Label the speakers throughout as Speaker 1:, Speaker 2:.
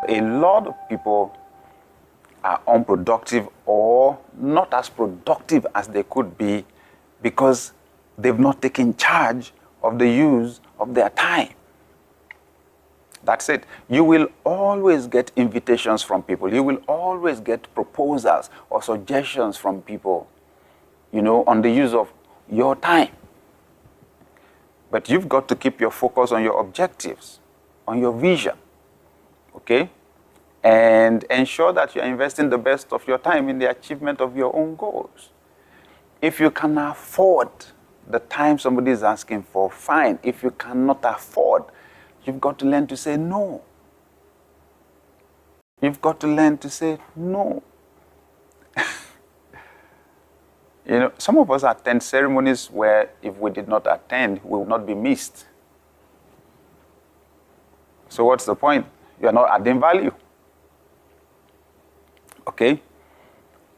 Speaker 1: a lot of people are unproductive or not as productive as they could be because they've not taken charge of the use of their time. That's it. You will always get invitations from people. You will always get proposals or suggestions from people, on the use of your time. But you've got to keep your focus on your objectives, on your vision, okay? And ensure that you're investing the best of your time in the achievement of your own goals. If you can afford the time somebody is asking for, fine. If you cannot afford, you've got to learn to say no. You've got to learn to say no. Some of us attend ceremonies where if we did not attend, we would not be missed. So what's the point? You're not adding value. Okay?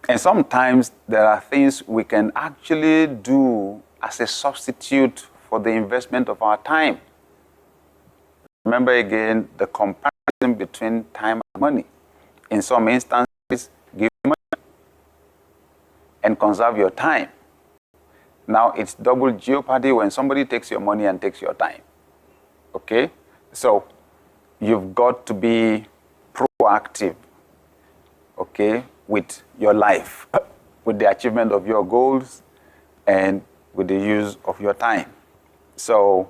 Speaker 1: And sometimes there are things we can actually do as a substitute for the investment of our time. Remember again the comparison between time and money. In some instances, give money and conserve your time. Now it's double jeopardy when somebody takes your money and takes your time. Okay? So you've got to be proactive, okay, with your life, with the achievement of your goals and with the use of your time. So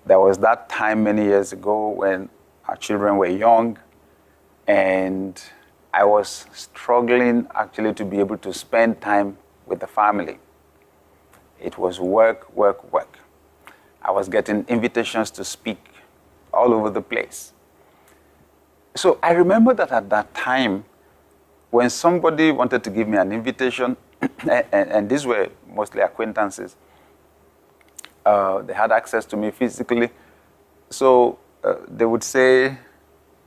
Speaker 1: there was that time many years ago when our children were young and I was struggling actually to be able to spend time with the family. It was work, work, work. I was getting invitations to speak all over the place. So I remember that at that time, when somebody wanted to give me an invitation, and these were mostly acquaintances, they had access to me physically. So they would say,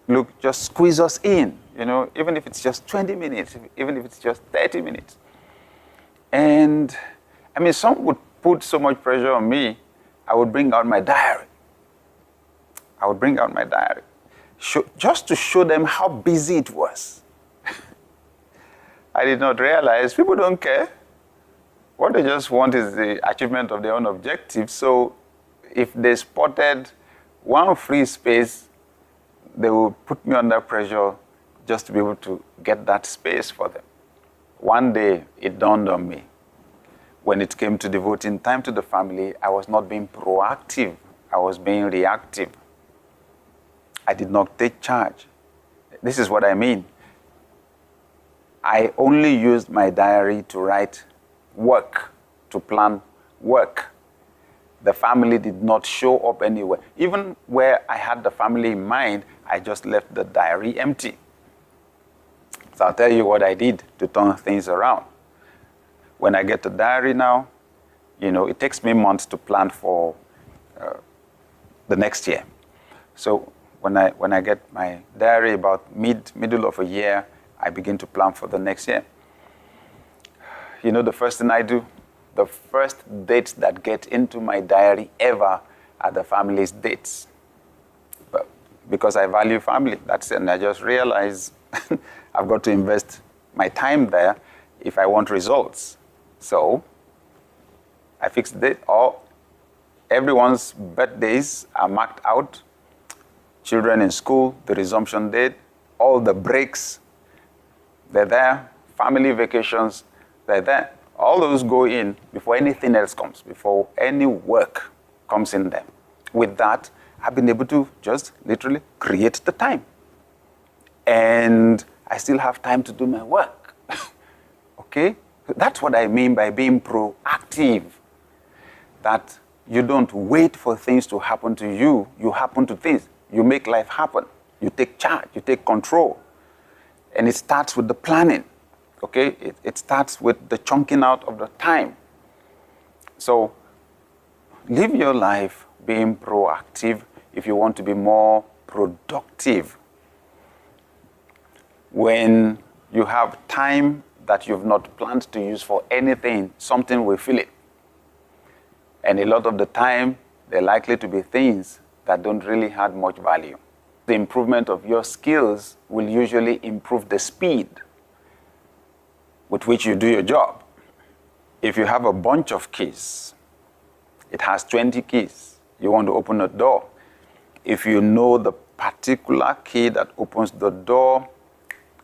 Speaker 1: look, just squeeze us in, even if it's just 20 minutes, even if it's just 30 minutes. And I mean, some would put so much pressure on me, I would bring out my diary. Just to show them how busy it was. I did not realize people don't care. What they just want is the achievement of their own objectives. So if they spotted one free space, they would put me under pressure just to be able to get that space for them. One day, it dawned on me. When it came to devoting time to the family, I was not being proactive. I was being reactive. I did not take charge. This is what I mean. I only used my diary to write work, to plan work. The family did not show up anywhere. Even where I had the family in mind, I just left the diary empty. So I'll tell you what I did to turn things around. When I get the diary now, it takes me months to plan for the next year. So when I get my diary about middle of a year, I begin to plan for the next year. The first thing I do, the first dates that get into my diary ever are the family's dates. But because I value family, that's it. And I just realize I've got to invest my time there if I want results. So I fix the date. Everyone's birthdays are marked out. Children in school, the resumption date, all the breaks, they're there. Family vacations, they're there. All those go in before anything else comes, before any work comes in there. With that, I've been able to just literally create the time. And I still have time to do my work. Okay? That's what I mean by being proactive. That you don't wait for things to happen to you. You happen to things. You make life happen. You take charge. You take control. And it starts with the planning. Okay? It starts with the chunking out of the time. So live your life being proactive if you want to be more productive. When you have time that you've not planned to use for anything, something will fill it. And a lot of the time, they're likely to be things that don't really have much value. the improvement of your skills will usually improve the speed with which you do your job. If you have a bunch of keys, it has 20 keys, you want to open a door. If you know the particular key that opens the door,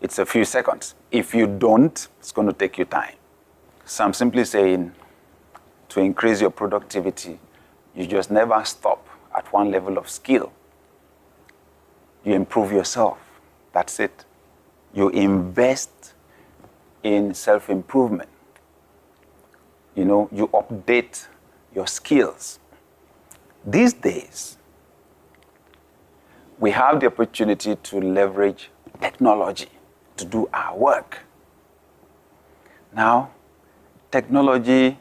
Speaker 1: it's a few seconds. If you don't, it's going to take you time. So I'm simply saying, to increase your productivity, you just never stop at one level of skill. You improve yourself. That's it. You invest in self-improvement. You know, you update your skills. These days, we have the opportunity to leverage technology to do our work. Now, technology,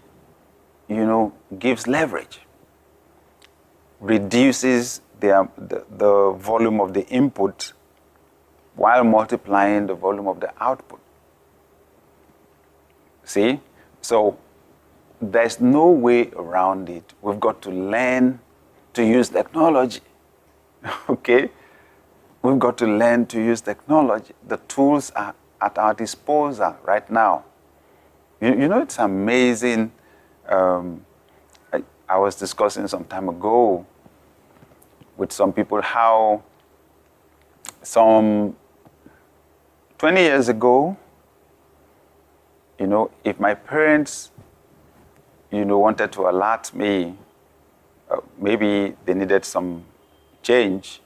Speaker 1: you know, gives leverage, reduces the volume of the input while multiplying the volume of the output. See? So there's no way around it. We've got to learn to use technology. Okay? We've got to learn to use technology. The tools are at our disposal right now. You know, it's amazing. I was discussing some time ago with some people how some 20 years ago, you know, if my parents, you know, wanted to alert me, maybe they needed some change,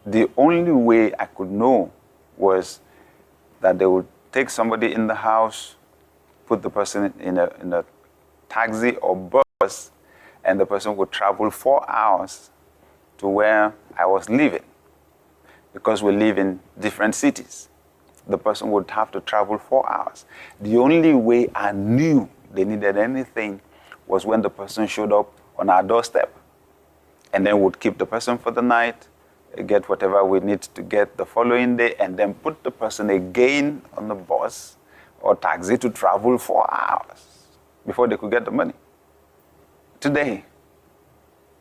Speaker 1: the only way I could know was that they would take somebody in the house, put the person in a taxi or bus, and the person would travel 4 hours to where I was living. Because we live in different cities, the person would have to travel 4 hours. The only way I knew they needed anything was when the person showed up on our doorstep. And then we'd keep the person for the night, get whatever we need to get the following day, and then put the person again on the bus or taxi to travel 4 hours before they could get the money. Today,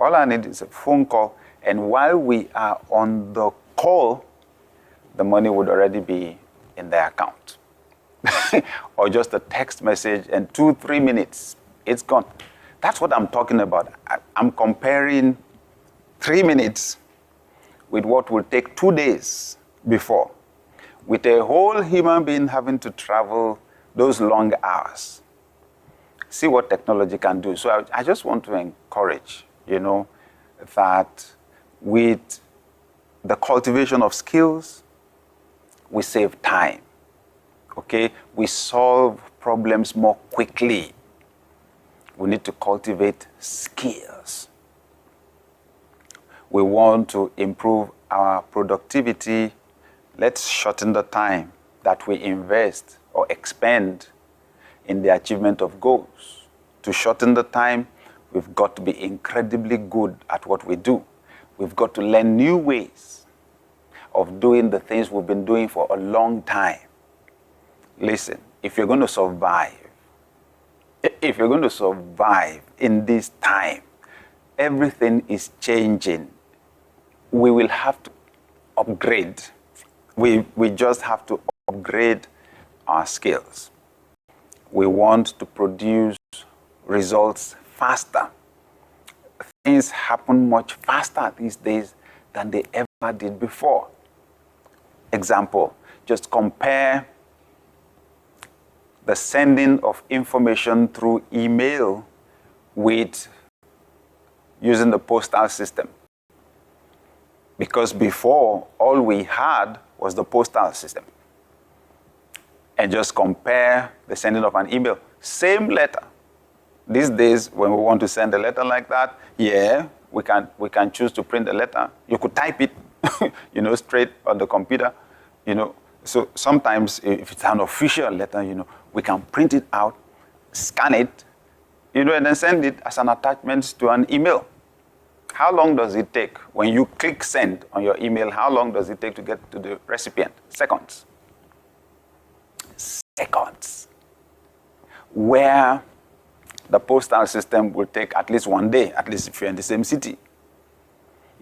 Speaker 1: all I need is a phone call, and while we are on the call, the money would already be in their account. Or just a text message, and 2-3 minutes, it's gone. That's what I'm talking about. I'm comparing 3 minutes with what would take 2 days before, with a whole human being having to travel those long hours. See what technology can do. So I just want to encourage, you know, that with the cultivation of skills, we save time, okay? We solve problems more quickly. We need to cultivate skills. We want to improve our productivity. Let's shorten the time that we invest or expend in the achievement of goals. To shorten the time, we've got to be incredibly good at what we do. We've got to learn new ways of doing the things we've been doing for a long time. Listen, if you're going to survive in this time, everything is changing. We will have to upgrade. We just have to upgrade our skills. We want to produce results faster. Things happen much faster these days than they ever did before. Example, just compare the sending of information through email with using the postal system. Because before, all we had was the postal system. And just compare the sending of an email. Same letter. These days, when we want to send a letter like that, yeah, we can choose to print the letter. You could type it, you know, straight on the computer, you know. So sometimes, if it's an official letter, you know, we can print it out, scan it, you know, and then send it as an attachment to an email. How long does it take when you click send on your email? How long does it take to get to the recipient? Seconds. Seconds. Where the postal system will take at least 1 day, at least if you're in the same city.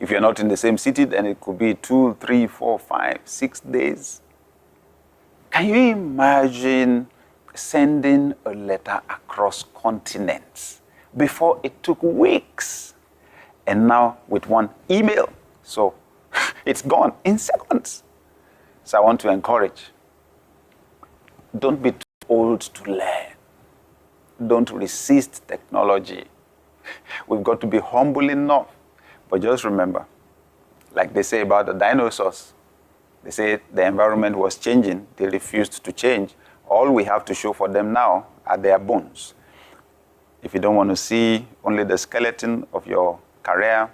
Speaker 1: If you're not in the same city, then it could be 2, 3, 4, 5, 6 days. Can you imagine sending a letter across continents? Before it took weeks. And now with one email. So it's gone in seconds. So I want to encourage. Don't be too old to learn. Don't resist technology. We've got to be humble enough. But just remember, like they say about the dinosaurs, they say the environment was changing. They refused to change. All we have to show for them now are their bones. If you don't want to see only the skeleton of your career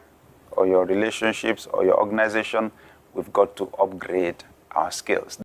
Speaker 1: or your relationships or your organization, we've got to upgrade our skills.